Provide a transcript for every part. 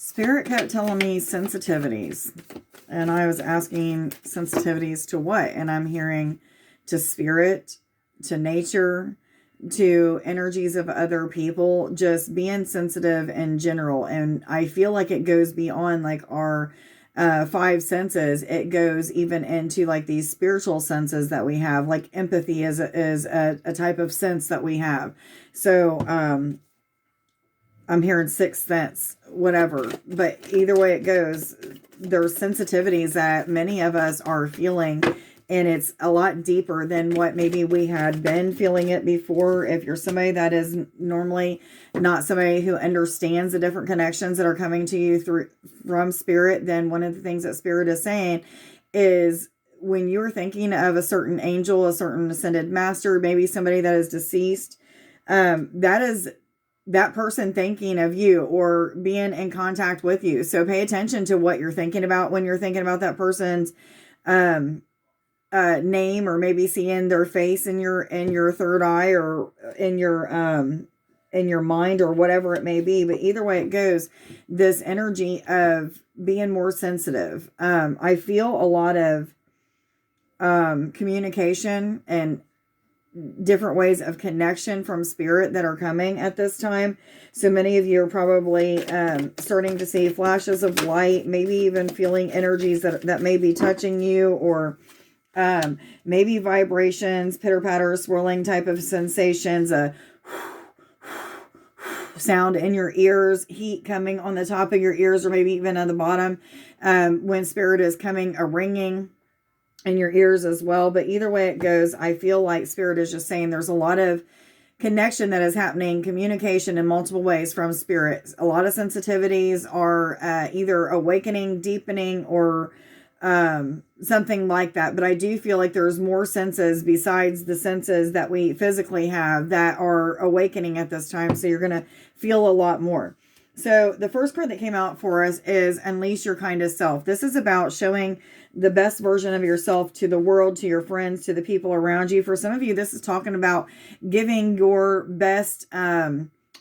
Spirit kept telling me sensitivities. And I was asking sensitivities to what? And I'm hearing to spirit, to nature, to energies of other people, just being sensitive in general. And I feel like it goes beyond like our five senses. It goes even into like these spiritual senses that we have. Like empathy is a type of sense that we have. So I'm hearing sixth sense, whatever. But either way it goes, there's sensitivities that many of us are feeling, and it's a lot deeper than what maybe we had been feeling it before. If you're somebody that is normally not somebody who understands the different connections that are coming to you from spirit, then one of the things that spirit is saying is when you're thinking of a certain angel, a certain ascended master, maybe somebody that is deceased, that is that person thinking of you or being in contact with you. So pay attention to what you're thinking about when you're thinking about that person's name, or maybe seeing their face in your third eye, or in your mind, or whatever it may be. But either way it goes, this energy of being more sensitive. I feel a lot of communication and different ways of connection from spirit that are coming at this time. So many of you are probably starting to see flashes of light, maybe even feeling energies that may be touching you, or maybe vibrations, pitter-patter, swirling type of sensations, a sound in your ears, heat coming on the top of your ears, or maybe even on the bottom, when spirit is coming, a ringing in your ears as well. But either way it goes, I feel like spirit is just saying there's a lot of connection that is happening, communication in multiple ways from spirit. A lot of sensitivities are either awakening, deepening, or something like that. But I do feel like there's more senses besides the senses that we physically have that are awakening at this time. So you're going to feel a lot more. So the first card that came out for us is Unleash Your Kindest Self. This is about showing the best version of yourself to the world, to your friends, to the people around you. For some of you, this is talking about giving your best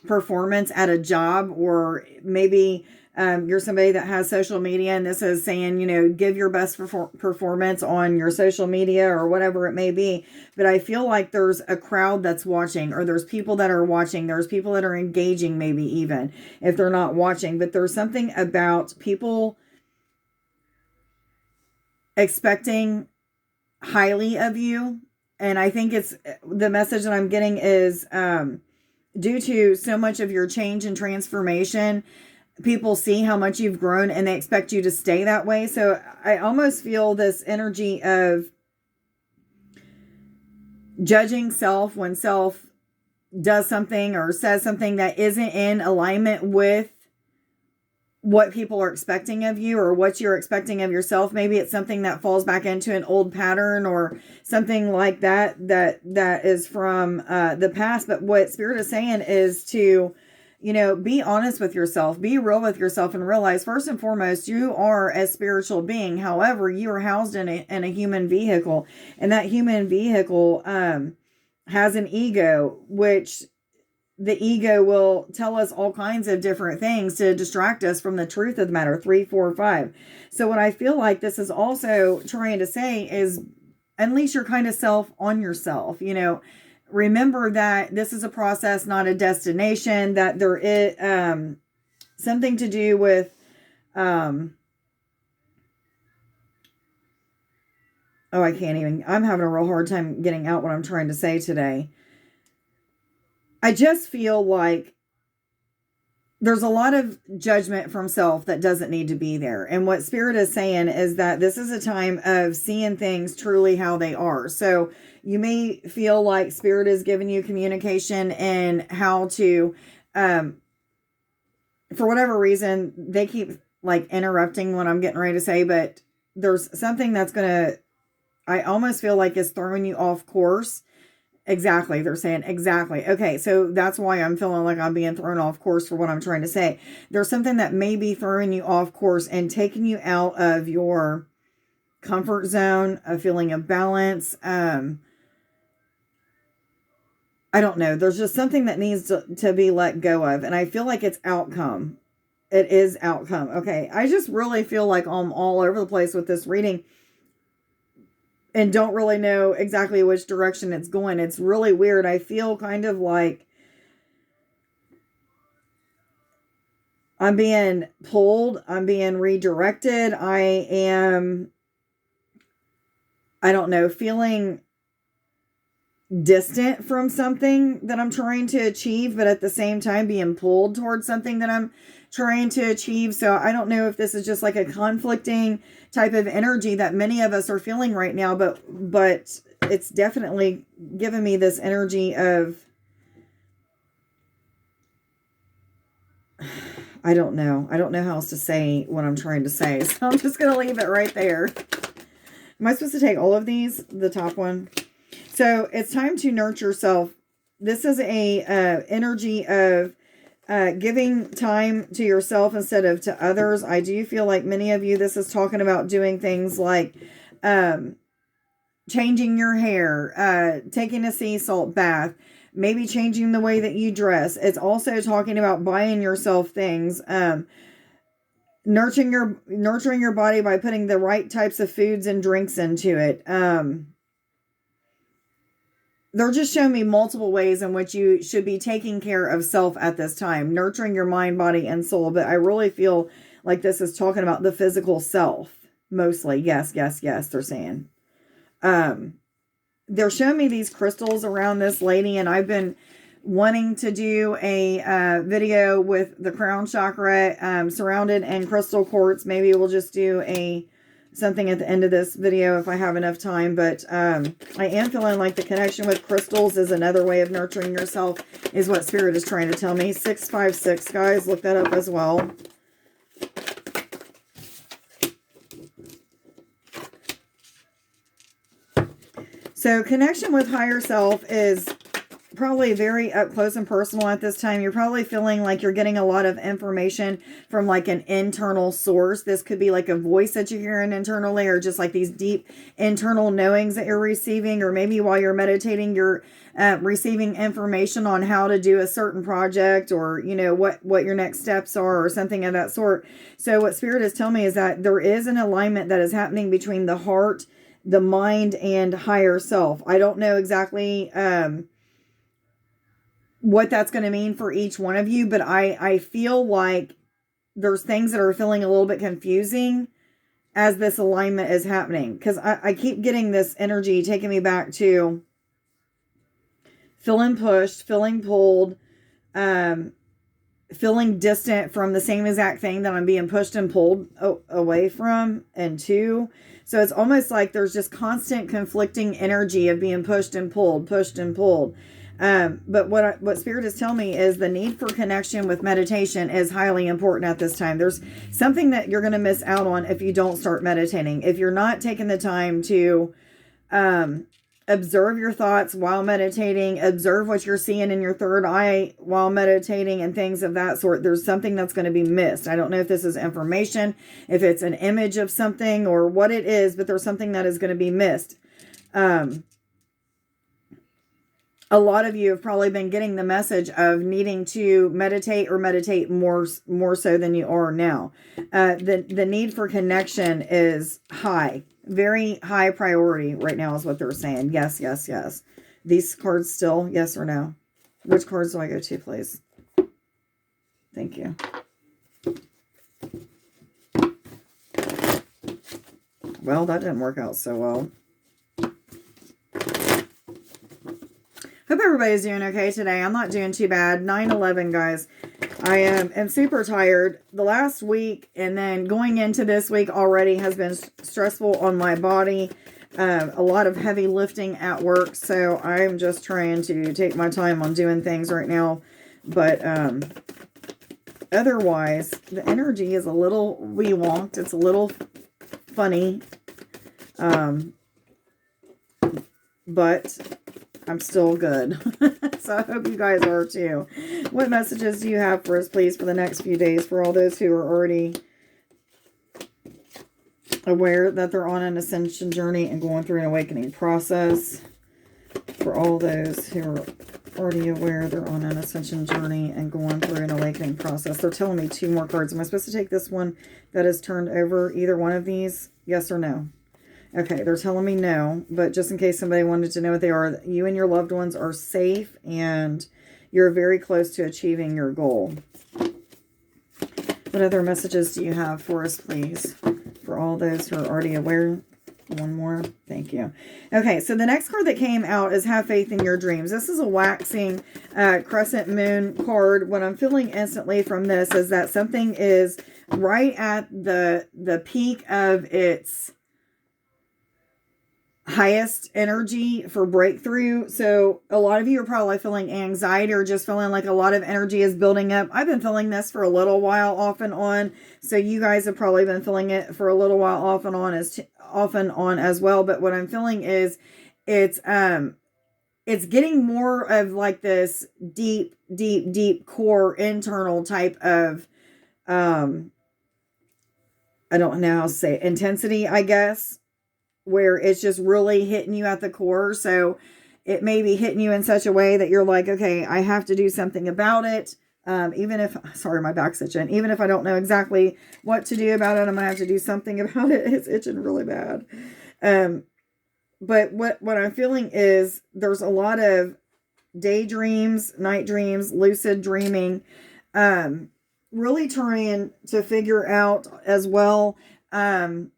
performance at a job, or maybe you're somebody that has social media, and this is saying, give your best performance on your social media, or whatever it may be. But I feel like there's a crowd that's watching, or there's people that are watching. There's people that are engaging, maybe even if they're not watching. But there's something about people expecting highly of you. And I think it's the message that I'm getting is due to so much of your change and transformation, people see how much you've grown and they expect you to stay that way. So I almost feel this energy of judging self when self does something or says something that isn't in alignment with what people are expecting of you, or what you're expecting of yourself. Maybe it's something that falls back into an old pattern, or something like that is from the past. But what Spirit is saying is to be honest with yourself, be real with yourself, and realize first and foremost, you are a spiritual being. However, you are housed in a human vehicle, and that human vehicle has an ego, which the ego will tell us all kinds of different things to distract us from the truth of the matter. 3, 4, 5. So what I feel like this is also trying to say is unleash your kind of self on yourself. Remember that this is a process, not a destination, that there is something to do with I'm having a real hard time getting out what I'm trying to say today. I just feel like there's a lot of judgment from self that doesn't need to be there. And what Spirit is saying is that this is a time of seeing things truly how they are. So you may feel like Spirit is giving you communication and how to, for whatever reason, they keep like interrupting what I'm getting ready to say, but there's something that's I almost feel like is throwing you off course. Exactly. They're saying exactly. Okay. So that's why I'm feeling like I'm being thrown off course for what I'm trying to say. There's something that may be throwing you off course and taking you out of your comfort zone, a feeling of balance. I don't know. There's just something that needs to be let go of. And I feel like it's outcome. It is outcome. Okay. I just really feel like I'm all over the place with this reading and don't really know exactly which direction it's going. It's really weird. I feel kind of like I'm being pulled. I'm being redirected. I don't know, feeling distant from something that I'm trying to achieve, but at the same time being pulled towards something that I'm trying to achieve. So I don't know if this is just like a conflicting type of energy that many of us are feeling right now, but it's definitely given me this energy of, I don't know how else to say what I'm trying to say. So I'm just going to leave it right there. Am I supposed to take all of these? The top one. So it's time to nurture yourself. This is a energy of giving time to yourself instead of to others. I do feel like many of you, this is talking about doing things like changing your hair, taking a sea salt bath, maybe changing the way that you dress. It's also talking about buying yourself things, nurturing your body by putting the right types of foods and drinks into it. They're just showing me multiple ways in which you should be taking care of self at this time, nurturing your mind, body, and soul. But I really feel like this is talking about the physical self mostly. Yes, they're saying. They're showing me these crystals around this lady, and I've been wanting to do a video with the crown chakra surrounded in crystal quartz. Maybe we'll just do something at the end of this video if I have enough time. But I am feeling like the connection with crystals is another way of nurturing yourself, is what Spirit is trying to tell me. 656, guys, look that up as well. So connection with higher self is probably very up close and personal at this time. You're probably feeling like you're getting a lot of information from like an internal source. This could be like a voice that you're hearing internally, or just like these deep internal knowings that you're receiving, or maybe while you're meditating, you're receiving information on how to do a certain project, or, you know, what your next steps are, or something of that sort. So what Spirit is telling me is that there is an alignment that is happening between the heart, the mind, and higher self. I don't know exactly what that's going to mean for each one of you, but I feel like there's things that are feeling a little bit confusing as this alignment is happening, because I keep getting this energy taking me back to feeling pushed, feeling pulled, feeling distant from the same exact thing that I'm being pushed and pulled away from and to. So it's almost like there's just constant conflicting energy of being pushed and pulled, pushed and pulled. But what Spirit is telling me is the need for connection with meditation is highly important at this time. There's something that you're going to miss out on if you don't start meditating. If you're not taking the time to observe your thoughts while meditating, observe what you're seeing in your third eye while meditating, and things of that sort, there's something that's going to be missed. I don't know if this is information, if it's an image of something, or what it is, but there's something that is going to be missed. A lot of you have probably been getting the message of needing to meditate, or meditate more so than you are now. The need for connection is high, very high priority right now is what they're saying. Yes. These cards still, yes or no? Which cards do I go to, please? Thank you. Well, that didn't work out so well. Hope everybody's doing okay today. I'm not doing too bad. 9/11, guys. I am super tired. The last week and then going into this week already has been stressful on my body. A lot of heavy lifting at work. So I'm just trying to take my time on doing things right now. But otherwise, the energy is a little wee-wonked. It's a little funny. But I'm still good. So I hope you guys are too. What messages do you have for us, please, for the next few days, for all those who are already aware that they're on an ascension journey and going through an awakening process? For all those who are already aware they're on an ascension journey and going through an awakening process. They're telling me 2 more cards. Am I supposed to take this one that is turned over, either one of these? Yes or no? Okay, they're telling me no, but just in case somebody wanted to know what they are, you and your loved ones are safe and you're very close to achieving your goal. What other messages do you have for us, please? For all those who are already aware. One more. Thank you. Okay, so the next card that came out is Have Faith in Your Dreams. This is a waxing crescent moon card. What I'm feeling instantly from this is that something is right at the peak of its highest energy for breakthrough. So a lot of you are probably feeling anxiety or just feeling like a lot of energy is building up. I've been feeling this for a little while off and on. So you guys have probably been feeling it for a little while off and on as well. But what I'm feeling is it's getting more of like this deep core internal type of I don't know how to say it, intensity, I guess, where it's just really hitting you at the core. So it may be hitting you in such a way that you're like, okay, I have to do something about it. Even if, sorry, my back's itching. Even if I don't know exactly what to do about it, I'm going to have to do something about it. It's itching really bad. But what I'm feeling is there's a lot of daydreams, night dreams, lucid dreaming, really trying to figure out as well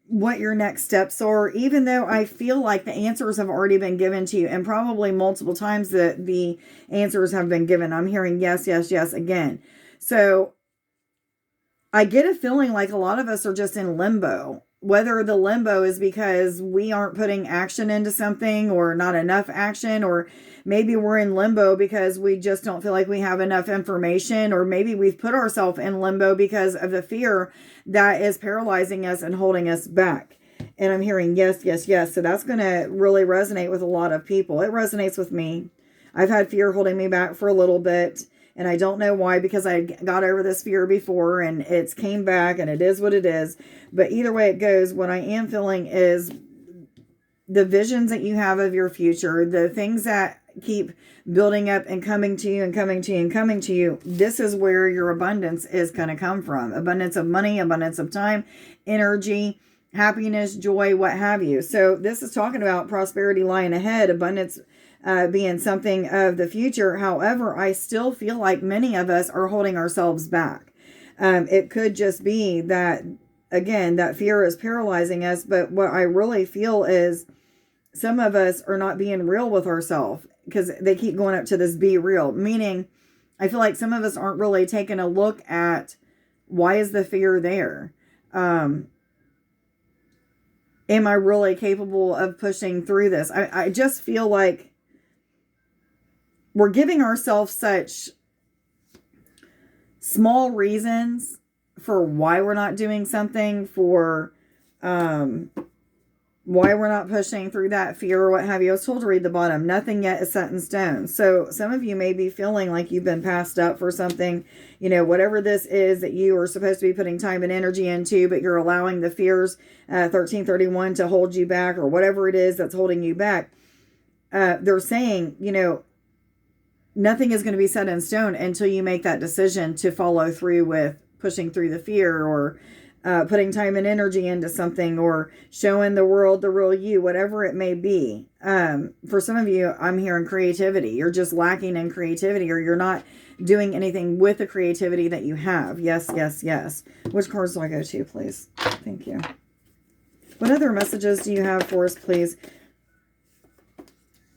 what your next steps are, even though I feel like the answers have already been given to you, and probably multiple times the answers have been given. I'm hearing yes, yes, yes again. So I get a feeling like a lot of us are just in limbo. Whether the limbo is because we aren't putting action into something or not enough action, or maybe we're in limbo because we just don't feel like we have enough information, or maybe we've put ourselves in limbo because of the fear that is paralyzing us and holding us back. And I'm hearing yes, yes, yes. So that's going to really resonate with a lot of people. It resonates with me. I've had fear holding me back for a little bit. And I don't know why, because I got over this fear before and it's came back and it is what it is. But either way it goes, what I am feeling is the visions that you have of your future, the things that keep building up and coming to you and coming to you and coming to you. This is where your abundance is going to come from. Abundance of money, abundance of time, energy, happiness, joy, what have you. So this is talking about prosperity lying ahead, abundance being something of the future. However, I still feel like many of us are holding ourselves back. It could just be that, again, that fear is paralyzing us. But what I really feel is some of us are not being real with ourselves, because they keep going up to this be real. Meaning, I feel like some of us aren't really taking a look at, why is the fear there? Am I really capable of pushing through this? I just feel like we're giving ourselves such small reasons for why we're not doing something, for why we're not pushing through that fear or what have you. I was told to read the bottom. Nothing yet is set in stone. So some of you may be feeling like you've been passed up for something, you know, whatever this is that you are supposed to be putting time and energy into, but you're allowing the fears, 1331, to hold you back, or whatever it is that's holding you back. They're saying, you know, nothing is going to be set in stone until you make that decision to follow through with pushing through the fear, or putting time and energy into something, or showing the world the real you, whatever it may be. For some of you, I'm hearing creativity. You're just lacking in creativity, or you're not doing anything with the creativity that you have. Yes, yes, yes. Which cards do I go to, please? Thank you. What other messages do you have for us, please?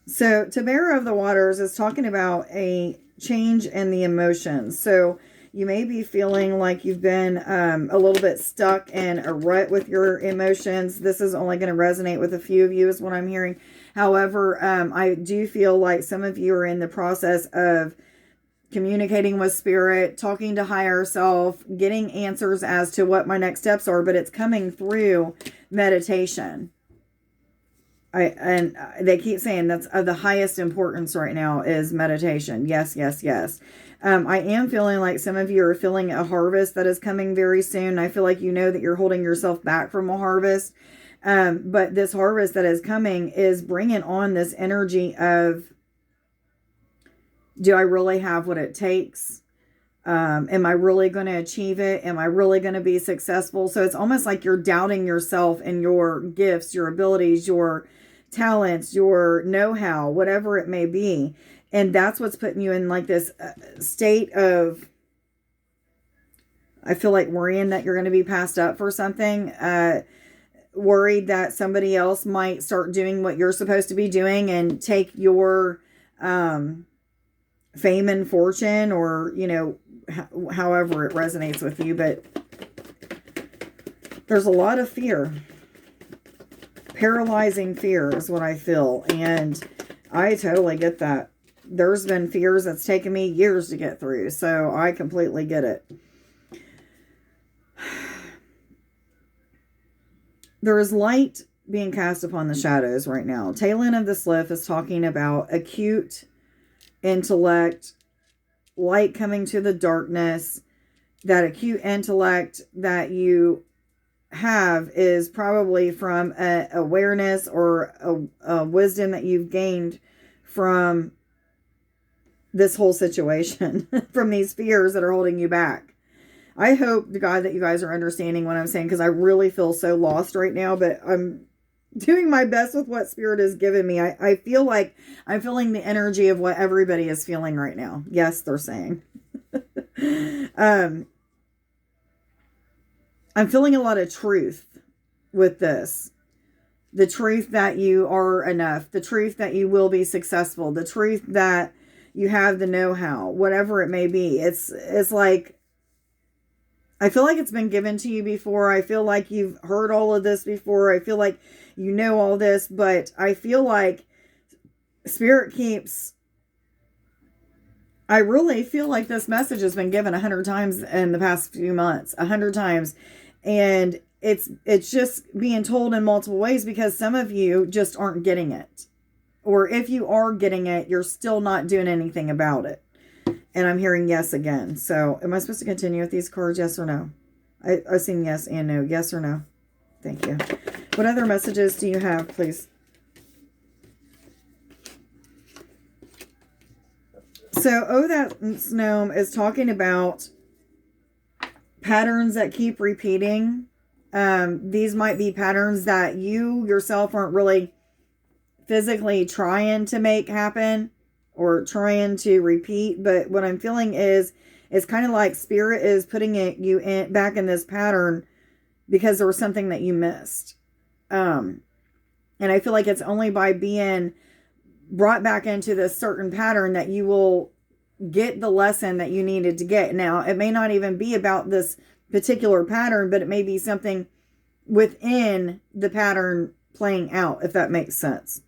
So, Bearer of the Waters is talking about a change in the emotions. So, you may be feeling like you've been a little bit stuck in a rut with your emotions. This is only going to resonate with a few of you, is what I'm hearing. However, I do feel like some of you are in the process of communicating with spirit, talking to higher self, getting answers as to what my next steps are, but it's coming through meditation. And they keep saying that's of the highest importance right now is meditation. Yes, yes, yes. I am feeling like some of you are feeling a harvest that is coming very soon. I feel like you know that you're holding yourself back from a harvest. But this harvest that is coming is bringing on this energy of Do I really have what it takes? Am I really going to achieve it? Am I really going to be successful? So it's almost like you're doubting yourself and your gifts, your abilities, your talents, your know-how, whatever it may be. And that's what's putting you in like this state of, I feel like, worrying that you're going to be passed up for something. Worried that somebody else might start doing what you're supposed to be doing and take your fame and fortune, or, you know, however it resonates with you. But there's a lot of fear. Paralyzing fear is what I feel. And I totally get that. There's been fears that's taken me years to get through. So I completely get it. There is light being cast upon the shadows right now. Tail end of this lift is talking about acute intellect, light coming to the darkness. That acute intellect that you have is probably from a awareness or a wisdom that you've gained from this whole situation, from these fears that are holding you back. I hope to God that you guys are understanding what I'm saying, because I really feel so lost right now, but I'm doing my best with what Spirit has given me. I feel like I'm feeling the energy of what everybody is feeling right now. Yes, they're saying. I'm feeling a lot of truth with this. The truth that you are enough. The truth that you will be successful. The truth that you have the know-how. Whatever it may be. It's like, I feel like it's been given to you before. I feel like you've heard all of this before. I feel like you know all this, but I feel like Spirit keeps... I really feel like this message has been given 100 times in the past few months. 100 times. And it's just being told in multiple ways, because some of you just aren't getting it. Or if you are getting it, you're still not doing anything about it. And I'm hearing yes again. So am I supposed to continue with these cards? Yes or no? I've seen yes and no. Yes or no? Thank you. What other messages do you have, please? So, oh, that's gnome is talking about patterns that keep repeating. These might be patterns that you yourself aren't really physically trying to make happen or trying to repeat, but what I'm feeling is it's kind of like Spirit is putting you back in this pattern because there was something that you missed. And I feel like it's only by being brought back into this certain pattern that you will get the lesson that you needed to get. Now, it may not even be about this particular pattern, but it may be something within the pattern playing out, if that makes sense.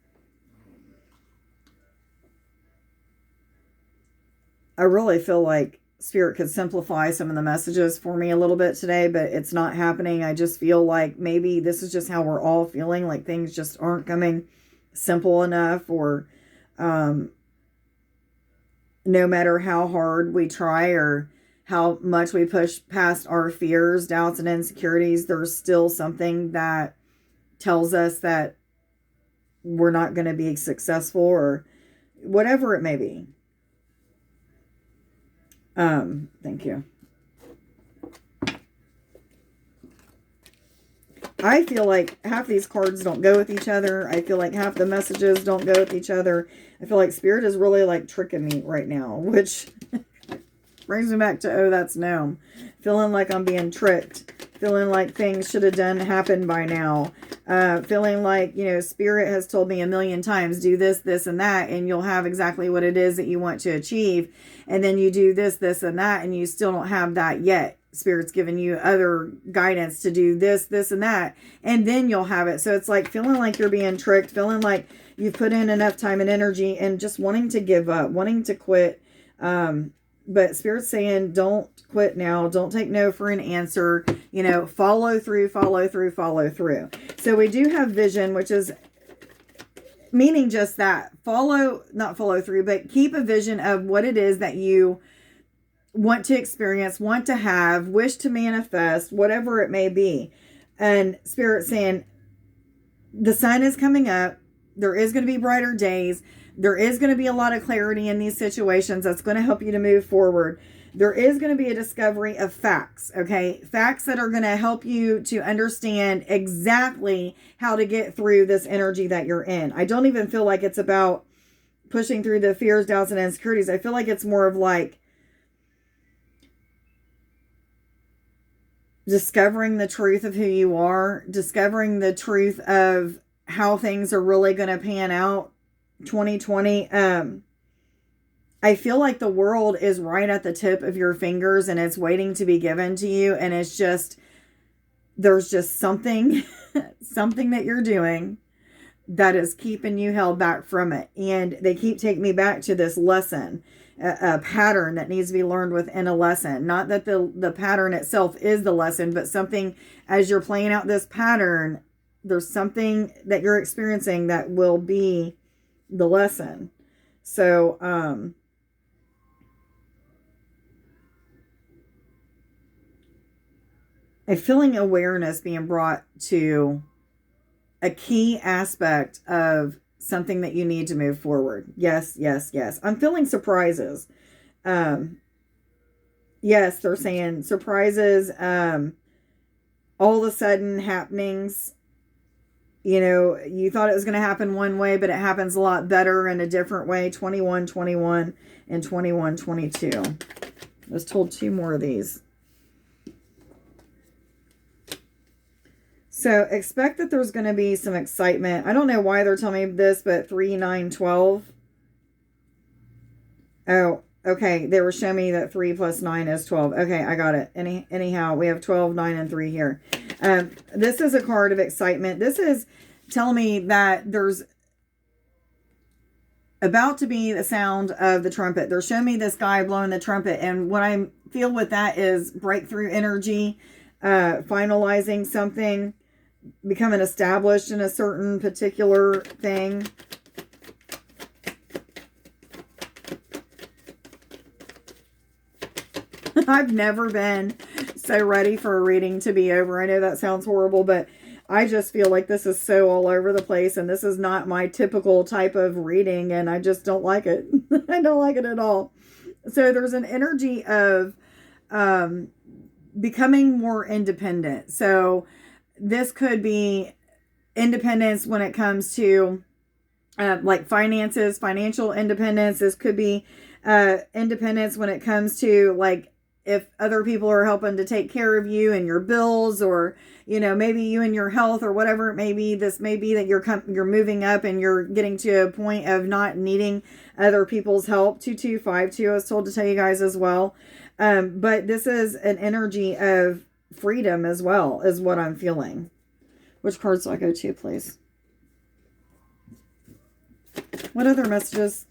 I really feel like Spirit could simplify some of the messages for me a little bit today, but it's not happening. I just feel like maybe this is just how we're all feeling, like things just aren't coming simple enough, or no matter how hard we try or how much we push past our fears, doubts, and insecurities, there's still something that tells us that we're not going to be successful, or whatever it may be. Thank you. I feel like half these cards don't go with each other. I feel like half the messages don't go with each other. I feel like Spirit is really like tricking me right now, which brings me back to, oh, that's gnome. Feeling like I'm being tricked. Feeling like things should have happened by now. Feeling like, you know, Spirit has told me a million times, do this, this, and that, and you'll have exactly what it is that you want to achieve. And then you do this, this, and that, and you still don't have that yet. Spirit's given you other guidance to do this, this, and that, and then you'll have it. So it's like feeling like you're being tricked, feeling like you've put in enough time and energy, and just wanting to give up, wanting to quit. But Spirit's saying, don't quit now. Don't take no for an answer. You know, follow through, follow through, follow through. So we do have vision, which is meaning just that. Not follow through, but keep a vision of what it is that you want to experience, want to have, wish to manifest, whatever it may be. And Spirit saying, the sun is coming up. There is going to be brighter days, There is going to be a lot of clarity in these situations that's going to help you to move forward. There is going to be a discovery of facts, okay? Facts that are going to help you to understand exactly how to get through this energy that you're in. I don't even feel like it's about pushing through the fears, doubts, and insecurities. I feel like it's more of like discovering the truth of who you are, discovering the truth of how things are really going to pan out 2020. I feel like the world is right at the tip of your fingers and it's waiting to be given to you. And it's just, there's just something, something that you're doing that is keeping you held back from it. And they keep taking me back to this lesson, a pattern that needs to be learned within a lesson. Not that the pattern itself is the lesson, but something as you're playing out this pattern, there's something that you're experiencing that will be the lesson. So, I'm feeling awareness being brought to a key aspect of something that you need to move forward. Yes, yes, yes. I'm feeling surprises. Yes, they're saying surprises, all of a sudden happenings. You know, you thought it was going to happen one way, but it happens a lot better in a different way. 21-21 and 21-22. I was told 2 more of these. So expect that there's going to be some excitement. I don't know why they're telling me this, but 3-9-12. Oh, okay. They were showing me that 3 plus 9 is 12. Okay, I got it. Anyhow, we have 12, 9, and 3 here. This is a card of excitement. This is telling me that there's about to be the sound of the trumpet. They're showing me this guy blowing the trumpet. And what I feel with that is breakthrough energy, finalizing something, becoming established in a certain particular thing. I've never been so ready for a reading to be over. I know that sounds horrible, but I just feel like this is so all over the place, and this is not my typical type of reading, and I just don't like it. I don't like it at all. So there's an energy of becoming more independent. So this could be independence when it comes to like finances, financial independence. This could be independence when it comes to like if other people are helping to take care of you and your bills, or, you know, maybe you and your health or whatever it may be. This may be that you're moving up and you're getting to a point of not needing other people's help. 2252, I was told to tell you guys as well. But this is an energy of freedom as well, is what I'm feeling. Which cards do I go to, please? What other messages?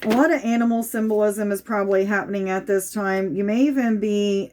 A lot of animal symbolism is probably happening at this time. You may even be,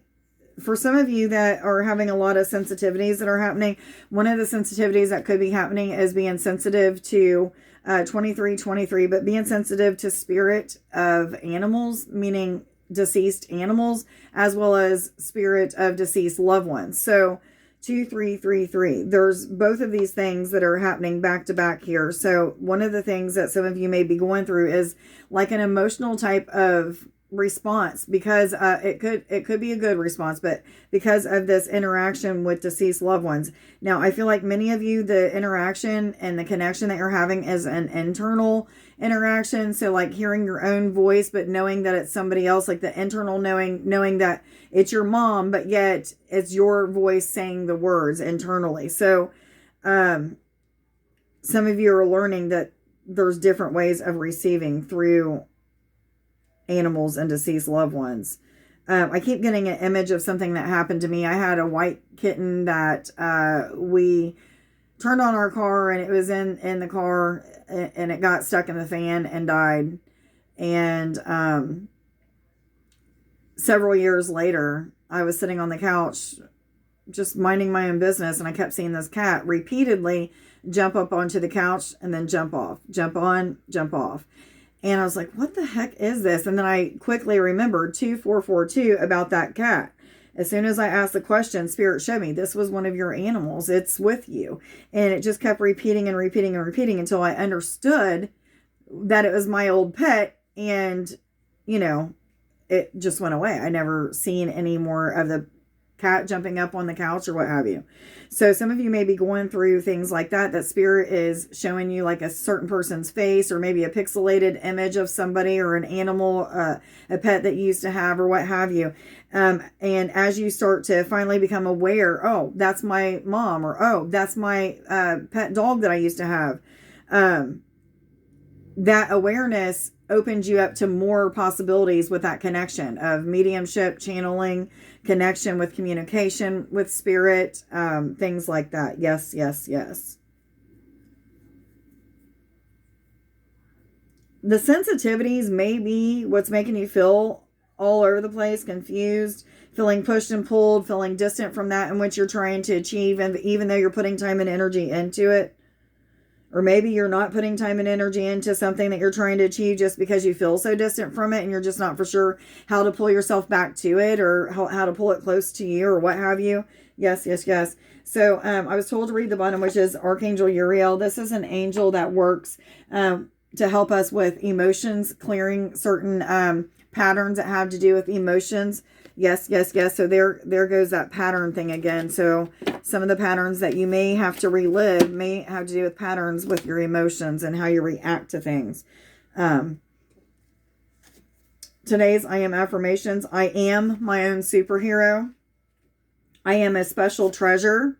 for some of you that are having a lot of sensitivities that are happening, one of the sensitivities that could be happening is being sensitive to 2323, but being sensitive to spirit of animals, meaning deceased animals, as well as spirit of deceased loved ones. So 2333, there's both of these things that are happening back to back here. So one of the things that some of you may be going through is like an emotional type of response, because it could be a good response, but because of this interaction with deceased loved ones. Now, I feel like many of you, the interaction and the connection that you're having is an internal interaction. So like hearing your own voice, but knowing that it's somebody else, like the internal knowing that it's your mom, but yet it's your voice saying the words internally. So some of you are learning that there's different ways of receiving through animals and deceased loved ones. I keep getting an image of something that happened to me. I had a white kitten that we turned on our car, and it was in the car, and it got stuck in the fan and died. And several years later, I was sitting on the couch just minding my own business, and I kept seeing this cat repeatedly jump up onto the couch and then jump off, jump on, jump off. And I was like, what the heck is this? And then I quickly remembered 2442 about that cat. As soon as I asked the question, Spirit showed me this was one of your animals. It's with you. And it just kept repeating and repeating and repeating until I understood that it was my old pet. And, you know, it just went away. I never seen any more of the cat jumping up on the couch or what have you. So some of you may be going through things like that, that Spirit is showing you like a certain person's face, or maybe a pixelated image of somebody or an animal, a pet that you used to have or what have you. And as you start to finally become aware, oh, that's my mom, or oh, that's my pet dog that I used to have. That awareness opens you up to more possibilities with that connection of mediumship, channeling, connection with communication with Spirit, things like that. Yes, yes, yes. The sensitivities may be what's making you feel all over the place, confused, feeling pushed and pulled, feeling distant from that in which you're trying to achieve, and even though you're putting time and energy into it. Or maybe you're not putting time and energy into something that you're trying to achieve just because you feel so distant from it, and you're just not for sure how to pull yourself back to it, or how to pull it close to you, or what have you. Yes, yes, yes. So I was told to read the bottom, which is Archangel Uriel. This is an angel that works to help us with emotions, clearing certain patterns that have to do with emotions. Yes, yes, yes. So there goes that pattern thing again. So some of the patterns that you may have to relive may have to do with patterns with your emotions and how you react to things. Today's I am affirmations. I am my own superhero. I am a special treasure.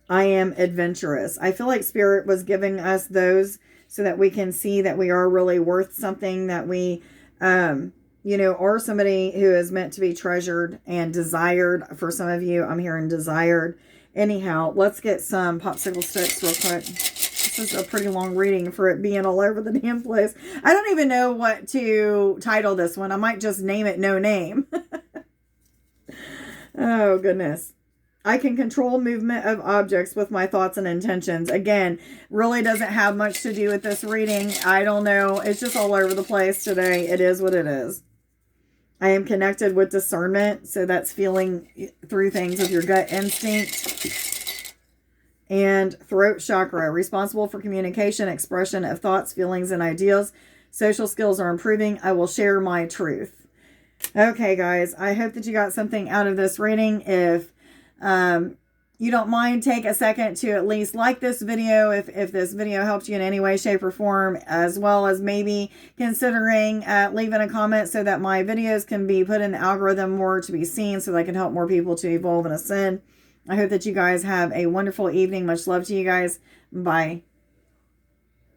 I am adventurous. I feel like Spirit was giving us those so that we can see that we are really worth something, that we, you know, or somebody who is meant to be treasured and desired. For some of you, I'm hearing desired. Anyhow, let's get some popsicle sticks real quick. This is a pretty long reading for it being all over the damn place. I don't even know what to title this one. I might just name it No Name. Oh, goodness. I can control movement of objects with my thoughts and intentions. Again, really doesn't have much to do with this reading. I don't know. It's just all over the place today. It is what it is. I am connected with discernment. So that's feeling through things with your gut instinct. And throat chakra, responsible for communication, expression of thoughts, feelings, and ideas. Social skills are improving. I will share my truth. Okay, guys. I hope that you got something out of this reading. If you don't mind, take a second to at least like this video if this video helped you in any way, shape, or form, as well as maybe considering leaving a comment so that my videos can be put in the algorithm more to be seen, so that I can help more people to evolve and ascend. I hope that you guys have a wonderful evening. Much love to you guys. Bye.